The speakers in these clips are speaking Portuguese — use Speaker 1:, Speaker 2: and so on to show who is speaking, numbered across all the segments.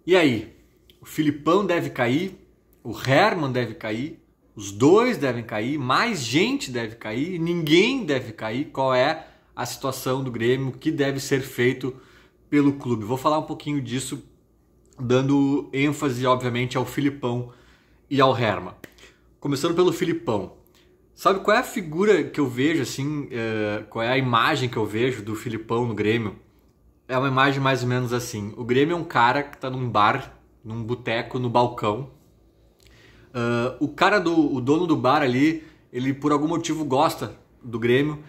Speaker 1: E aí? O Filipão deve cair, o Herman deve cair, os dois devem cair, mais gente deve cair, ninguém deve cair. Qual é a situação do Grêmio? O que deve ser feito pelo clube? Vou falar um pouquinho disso, dando ênfase, obviamente, ao Filipão e ao Herman. Começando pelo Filipão. Sabe qual é a figura que eu vejo, assim, qual é a imagem que eu vejo do Filipão no Grêmio? É uma imagem mais ou menos assim. O Grêmio é um cara que está num bar, num boteco, no balcão. O dono do bar ali, ele por algum motivo gosta do Grêmio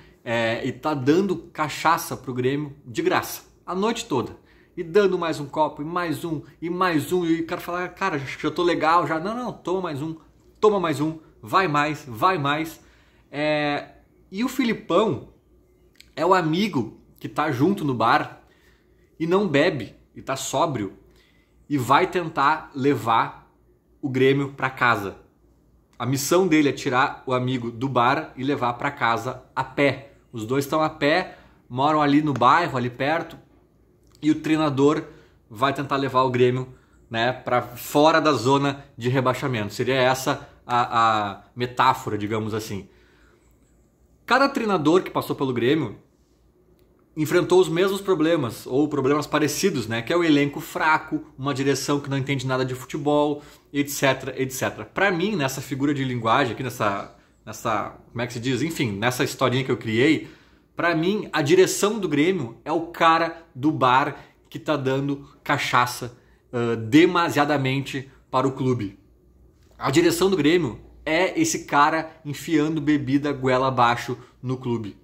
Speaker 1: e tá dando cachaça pro Grêmio de graça, a noite toda. E dando mais um copo, e mais um, e mais um. E o cara fala, cara, já tô legal, já. Não, toma mais um, vai mais, vai mais. E o Filipão é o amigo que tá junto no bar e não bebe, e tá sóbrio, e vai tentar levar o Grêmio para casa. A missão dele é tirar o amigo do bar e levar para casa a pé. Os dois estão a pé, moram ali no bairro, ali perto, e o treinador vai tentar levar o Grêmio, né, para fora da zona de rebaixamento. Seria essa a metáfora, digamos assim. Cada treinador que passou pelo Grêmio enfrentou os mesmos problemas, ou problemas parecidos, né? Que é o elenco fraco, uma direção que não entende nada de futebol, etc, etc. Para mim, nessa figura de linguagem, aqui nessa, como é que se diz? Enfim, nessa historinha que eu criei, para mim, a direção do Grêmio é o cara do bar que tá dando cachaça demasiadamente para o clube. A direção do Grêmio é esse cara enfiando bebida goela abaixo no clube.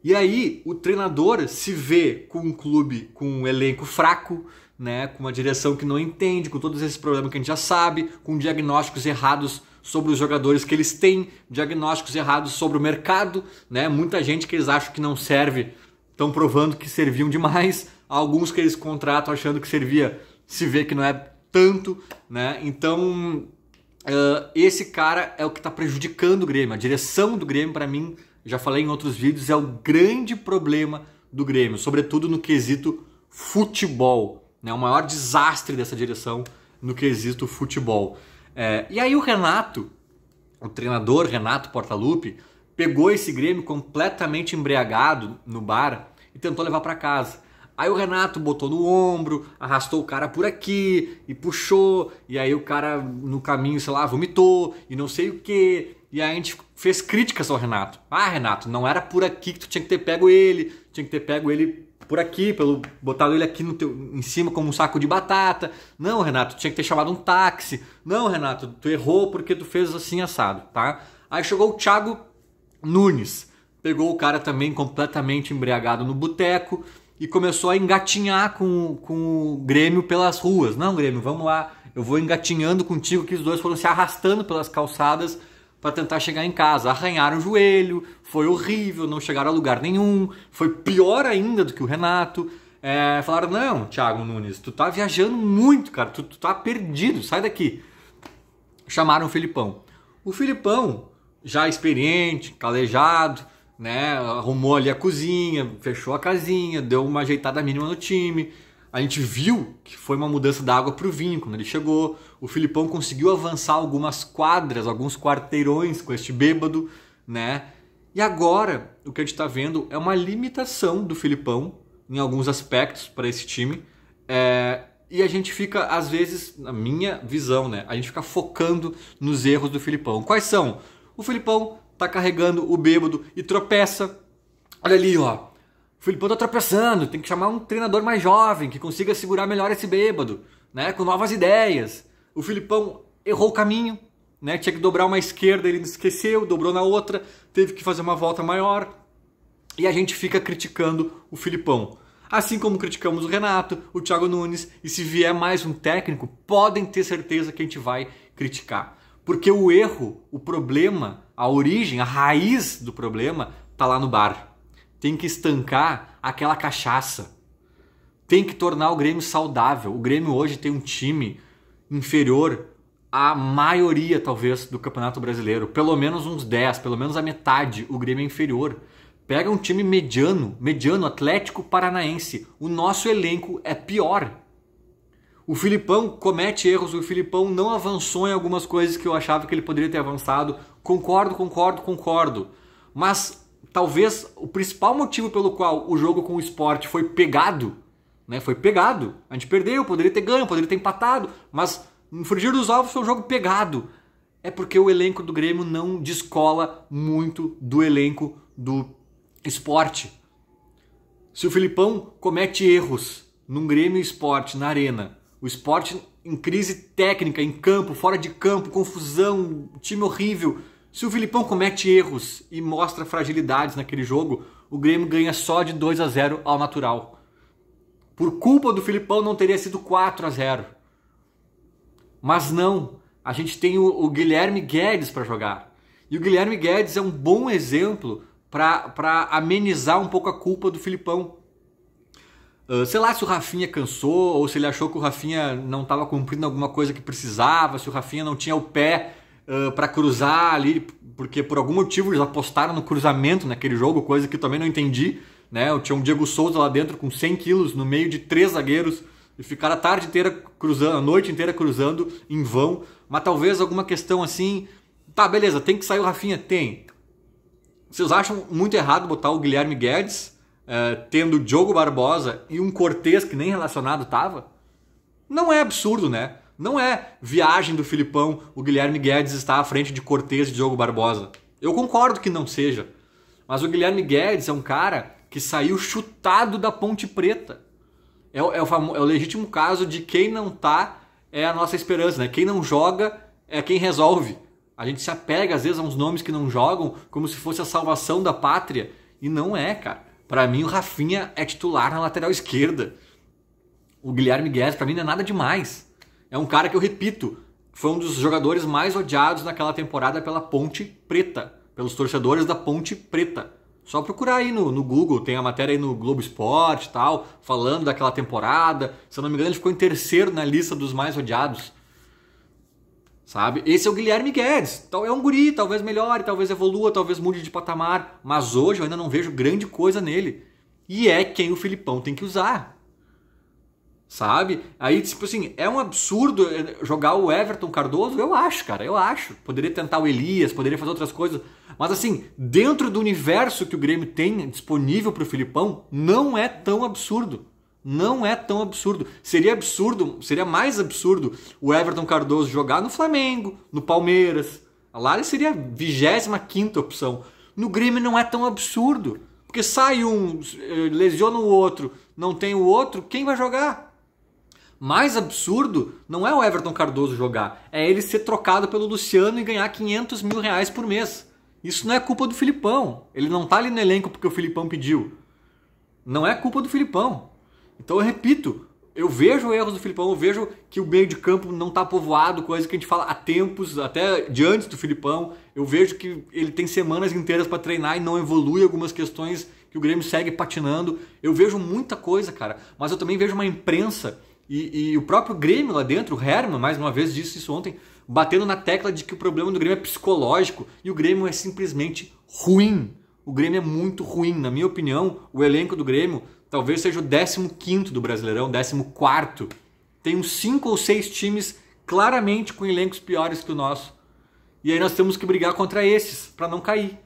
Speaker 1: E aí o treinador se vê com um clube com um elenco fraco, né, com uma direção que não entende, com todos esses problemas que a gente já sabe, com diagnósticos errados sobre os jogadores que eles têm, diagnósticos errados sobre o mercado, né, muita gente que eles acham que não serve, estão provando que serviam demais, alguns que eles contratam achando que servia, se vê que não é tanto, né, então esse cara é o que está prejudicando o Grêmio, a direção do Grêmio para mim, já falei em outros vídeos, é o grande problema do Grêmio, sobretudo no quesito futebol, né? O maior desastre dessa direção no quesito futebol. E aí o Renato, o treinador Renato Portaluppi, pegou esse Grêmio completamente embriagado no bar e tentou levar para casa. Aí o Renato botou no ombro, arrastou o cara por aqui e puxou, e aí o cara no caminho, sei lá, vomitou e não sei o que. E aí a gente fez críticas ao Renato. Ah, Renato, não era por aqui que tu tinha que ter pego ele, tinha que ter pego ele por aqui, botado ele aqui em cima como um saco de batata. Não, Renato, tu tinha que ter chamado um táxi. Não, Renato, tu errou porque tu fez assim assado, tá? Aí chegou o Thiago Nunes, pegou o cara também completamente embriagado no boteco e começou a engatinhar com o Grêmio pelas ruas. Não, Grêmio, vamos lá, eu vou engatinhando contigo, que os dois foram se arrastando pelas calçadas para tentar chegar em casa. Arranharam o joelho, foi horrível, não chegaram a lugar nenhum, foi pior ainda do que o Renato. Falaram, não, Thiago Nunes, tu tá viajando muito, cara, tu tá perdido, sai daqui. Chamaram o Filipão. O Filipão, já experiente, calejado, né, arrumou ali a cozinha, fechou a casinha, deu uma ajeitada mínima no time. A gente viu que foi uma mudança da água para o vinho quando ele chegou. O Filipão conseguiu avançar algumas quadras, alguns quarteirões com este bêbado, né? E agora o que a gente está vendo é uma limitação do Filipão em alguns aspectos para esse time. E a gente fica, às vezes, na minha visão, né? A gente fica focando nos erros do Filipão. Quais são? O Filipão tá carregando o bêbado e tropeça. Olha ali, ó. O Filipão tá tropeçando, tem que chamar um treinador mais jovem, que consiga segurar melhor esse bêbado, né? Com novas ideias. O Filipão errou o caminho, né? Tinha que dobrar uma esquerda, ele esqueceu, dobrou na outra, teve que fazer uma volta maior. E a gente fica criticando o Filipão. Assim como criticamos o Renato, o Thiago Nunes, e se vier mais um técnico, podem ter certeza que a gente vai criticar. Porque o erro, o problema, a origem, a raiz do problema tá lá no bar. Tem que estancar aquela cachaça. Tem que tornar o Grêmio saudável. O Grêmio hoje tem um time inferior à maioria, talvez, do Campeonato Brasileiro. Pelo menos uns 10, pelo menos a metade, o Grêmio é inferior. Pega um time mediano, Atlético Paranaense. O nosso elenco é pior. O Filipão comete erros, o Filipão não avançou em algumas coisas que eu achava que ele poderia ter avançado. Concordo. Mas talvez o principal motivo pelo qual o jogo com o Sport foi pegado, né? Foi pegado. A gente perdeu, poderia ter ganho, poderia ter empatado, mas no frigir dos ovos foi um jogo pegado. É porque o elenco do Grêmio não descola muito do elenco do Sport. Se o Filipão comete erros num Grêmio Sport, na arena, o Sport em crise técnica, em campo, fora de campo, confusão, time horrível. Se o Filipão comete erros e mostra fragilidades naquele jogo, o Grêmio ganha só de 2-0 ao natural. Por culpa do Filipão não teria sido 4-0. Mas não, a gente tem o Guilherme Guedes para jogar. E o Guilherme Guedes é um bom exemplo para amenizar um pouco a culpa do Filipão. Sei lá se o Rafinha cansou, ou se ele achou que o Rafinha não estava cumprindo alguma coisa que precisava, se o Rafinha não tinha o pé para cruzar ali, porque por algum motivo eles apostaram no cruzamento naquele jogo, coisa que eu também não entendi, né? Tinha um Diego Souza lá dentro com 100 quilos no meio de 3 zagueiros e ficaram a tarde inteira cruzando, a noite inteira cruzando em vão, mas talvez alguma questão assim, tá, beleza, tem que sair o Rafinha? Tem. Vocês acham muito errado botar o Guilherme Guedes tendo o Diogo Barbosa e um Cortez que nem relacionado tava? Não é absurdo, né? Não é viagem do Filipão o Guilherme Guedes estar à frente de Cortez e Diogo Barbosa. Eu concordo que não seja. Mas o Guilherme Guedes é um cara que saiu chutado da Ponte Preta. É o legítimo caso de quem não tá é a nossa esperança, né? Quem não joga é quem resolve. A gente se apega às vezes a uns nomes que não jogam como se fosse a salvação da pátria. E não é, cara. Pra mim o Rafinha é titular na lateral esquerda. O Guilherme Guedes pra mim não é nada demais. É um cara que eu repito, foi um dos jogadores mais odiados naquela temporada pela Ponte Preta. Pelos torcedores da Ponte Preta. Só procurar aí no Google, tem a matéria aí no Globo Esporte e tal, falando daquela temporada. Se eu não me engano ele ficou em terceiro na lista dos mais odiados. Sabe? Esse é o Guilherme Guedes. Então é um guri, talvez melhore, talvez evolua, talvez mude de patamar. Mas hoje eu ainda não vejo grande coisa nele. E é quem o Filipão tem que usar. Sabe? Aí, tipo assim, é um absurdo jogar o Everton Cardoso? Eu acho, cara, eu acho. Poderia tentar o Elias, poderia fazer outras coisas. Mas assim, dentro do universo que o Grêmio tem disponível pro Filipão, não é tão absurdo. Não é tão absurdo. Seria absurdo, seria mais absurdo o Everton Cardoso jogar no Flamengo, no Palmeiras. Lá ele seria a 25ª opção. No Grêmio não é tão absurdo. Porque sai um, lesiona o outro, não tem o outro, quem vai jogar? Mais absurdo não é o Everton Cardoso jogar, é ele ser trocado pelo Luciano e ganhar 500 mil reais por mês. Isso não é culpa do Filipão. Ele não tá ali no elenco porque o Filipão pediu. Não é culpa do Filipão. Então eu repito, eu vejo erros do Filipão, eu vejo que o meio de campo não tá povoado, coisa que a gente fala há tempos, até de antes do Filipão. Eu vejo que ele tem semanas inteiras para treinar e não evolui algumas questões que o Grêmio segue patinando. Eu vejo muita coisa, cara, mas eu também vejo uma imprensa e o próprio Grêmio lá dentro, o Herman, mais uma vez disse isso ontem, batendo na tecla de que o problema do Grêmio é psicológico e o Grêmio é simplesmente ruim. O Grêmio é muito ruim. Na minha opinião, o elenco do Grêmio talvez seja o 15º do Brasileirão, 14º. Tem uns 5 ou 6 times claramente com elencos piores que o nosso. E aí nós temos que brigar contra esses, para não cair.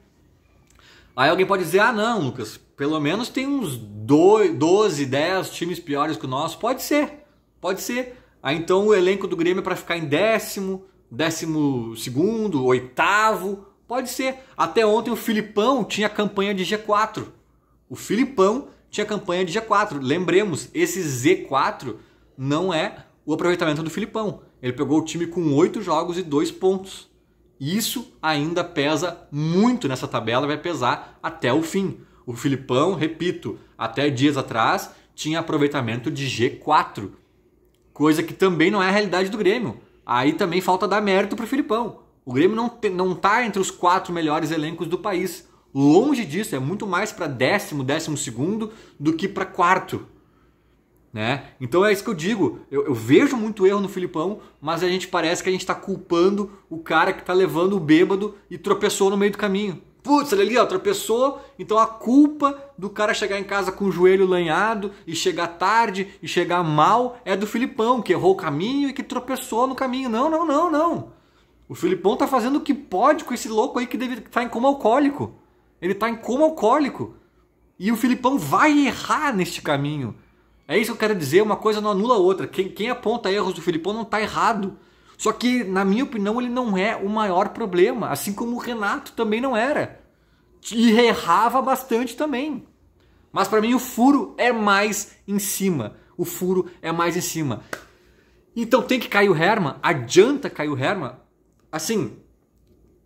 Speaker 1: Aí alguém pode dizer, ah não, Lucas, pelo menos tem uns 12, 10 times piores que o nosso. Pode ser, pode ser. Aí então o elenco do Grêmio é para ficar em 10º, 12º, 8º, pode ser. Até ontem o Filipão tinha campanha de G4. O Filipão tinha campanha de G4. Lembremos, esse Z4 não é o aproveitamento do Filipão. Ele pegou o time com 8 jogos e 2 pontos. Isso ainda pesa muito nessa tabela, vai pesar até o fim. O Filipão, repito, até dias atrás tinha aproveitamento de G4. Coisa que também não é a realidade do Grêmio. Aí também falta dar mérito para o Filipão. O Grêmio não está entre os 4 melhores elencos do país. Longe disso, é muito mais para 10º, 12º do que para 4º. Né? Então é isso que eu digo. Eu vejo muito erro no Filipão, mas a gente parece que a gente está culpando o cara que está levando o bêbado e tropeçou no meio do caminho. putz, olha ali, ó, tropeçou, então a culpa do cara chegar em casa com o joelho lanhado e chegar tarde e chegar mal é do Filipão, que errou o caminho e que tropeçou no caminho. Não, não, não, não. O Filipão tá fazendo o que pode com esse louco aí que deve estar em coma alcoólico. Ele tá em coma alcoólico. E o Filipão vai errar neste caminho. É isso que eu quero dizer, uma coisa não anula a outra. Quem aponta erros do Filipão não tá errado. Só que, na minha opinião, ele não é o maior problema. Assim como o Renato também não era. E errava bastante também. Mas para mim o furo é mais em cima. O furo é mais em cima. Então tem que cair o Herman? Adianta cair o Herman? Assim,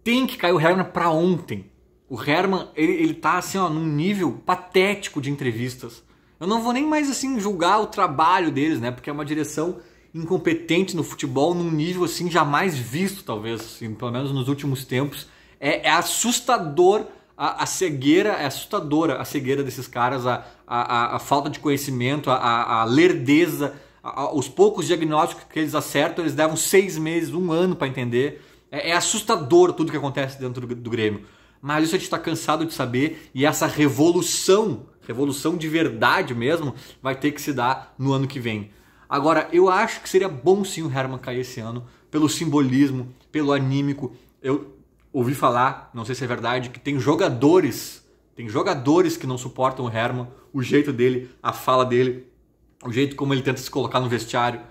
Speaker 1: tem que cair o Herman para ontem. O Herman, ele tá assim, ó, num nível patético de entrevistas. Eu não vou nem mais assim julgar o trabalho deles, né? Porque é uma direção incompetente no futebol num nível assim jamais visto, talvez, assim, pelo menos nos últimos tempos. É assustador a cegueira, é assustadora a cegueira desses caras, a falta de conhecimento, a lerdeza, os poucos diagnósticos que eles acertam, eles levam 6 meses, 1 ano para entender. É assustador tudo que acontece dentro do Grêmio. Mas isso a gente está cansado de saber, e essa revolução de verdade mesmo, vai ter que se dar no ano que vem. Agora, eu acho que seria bom sim o Herman cair esse ano, pelo simbolismo, pelo anímico. Eu ouvi falar, não sei se é verdade, que tem jogadores que não suportam o Herman, o jeito dele, a fala dele, o jeito como ele tenta se colocar no vestiário,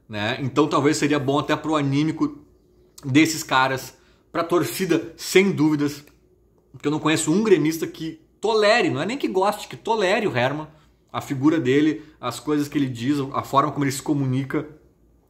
Speaker 1: né? Então talvez seria bom até pro anímico desses caras, pra torcida, sem dúvidas, porque eu não conheço um gremista que tolere, não é nem que goste, que tolere o Herman, a figura dele, as coisas que ele diz, a forma como ele se comunica.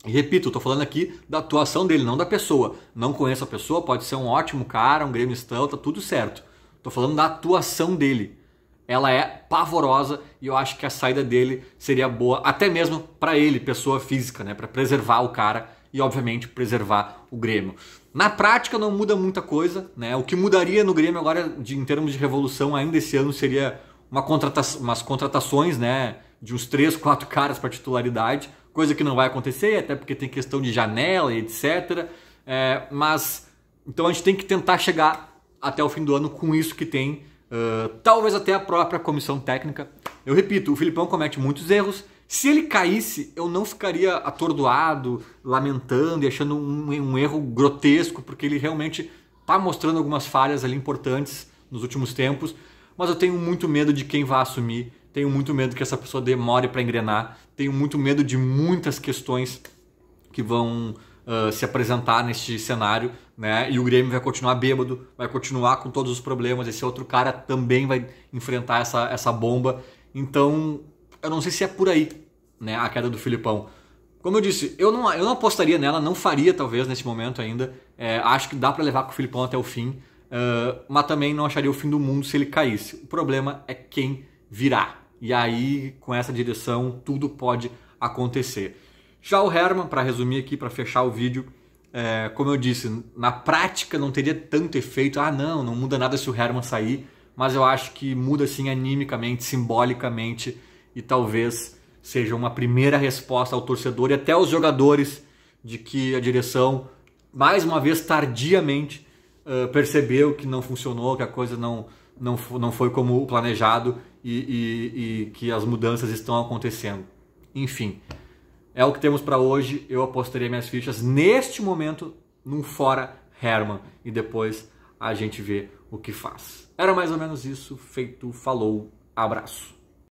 Speaker 1: E repito, eu tô falando aqui da atuação dele, não da pessoa. Não conheço a pessoa, pode ser um ótimo cara, um gremistão, tá tudo certo. Tô falando da atuação dele. Ela é pavorosa e eu acho que a saída dele seria boa, até mesmo para ele, pessoa física, né? Para preservar o cara e, obviamente, preservar o Grêmio. Na prática não muda muita coisa, né? O que mudaria no Grêmio agora, em termos de revolução, ainda esse ano seria umas contratações, né? De uns 3, 4 caras para titularidade, coisa que não vai acontecer, até porque tem questão de janela e etc. Mas então a gente tem que tentar chegar até o fim do ano com isso que tem, talvez até a própria comissão técnica. Eu repito, o Filipão comete muitos erros. Se ele caísse, eu não ficaria atordoado, lamentando e achando um erro grotesco, porque ele realmente está mostrando algumas falhas ali importantes nos últimos tempos, mas eu tenho muito medo de quem vai assumir, tenho muito medo que essa pessoa demore para engrenar, tenho muito medo de muitas questões que vão se apresentar neste cenário, né? E o Grêmio vai continuar bêbado, vai continuar com todos os problemas, esse outro cara também vai enfrentar essa bomba. Então, eu não sei se é por aí, né, a queda do Filipão. Como eu disse, eu não apostaria nela, não faria talvez nesse momento ainda. Acho que dá para levar com o Filipão até o fim, mas também não acharia o fim do mundo se ele caísse. O problema é quem virá. E aí, com essa direção, tudo pode acontecer. Já o Herman, para resumir aqui, para fechar o vídeo, como eu disse, na prática não teria tanto efeito. Não muda nada se o Herman sair, mas eu acho que muda sim animicamente, simbolicamente, e talvez seja uma primeira resposta ao torcedor e até aos jogadores de que a direção, mais uma vez tardiamente, percebeu que não funcionou, que a coisa não foi como planejado e que as mudanças estão acontecendo. Enfim, é o que temos para hoje. Eu apostaria minhas fichas neste momento num fora Herman e depois a gente vê o que faz. Era mais ou menos isso. Feito, falou, abraço.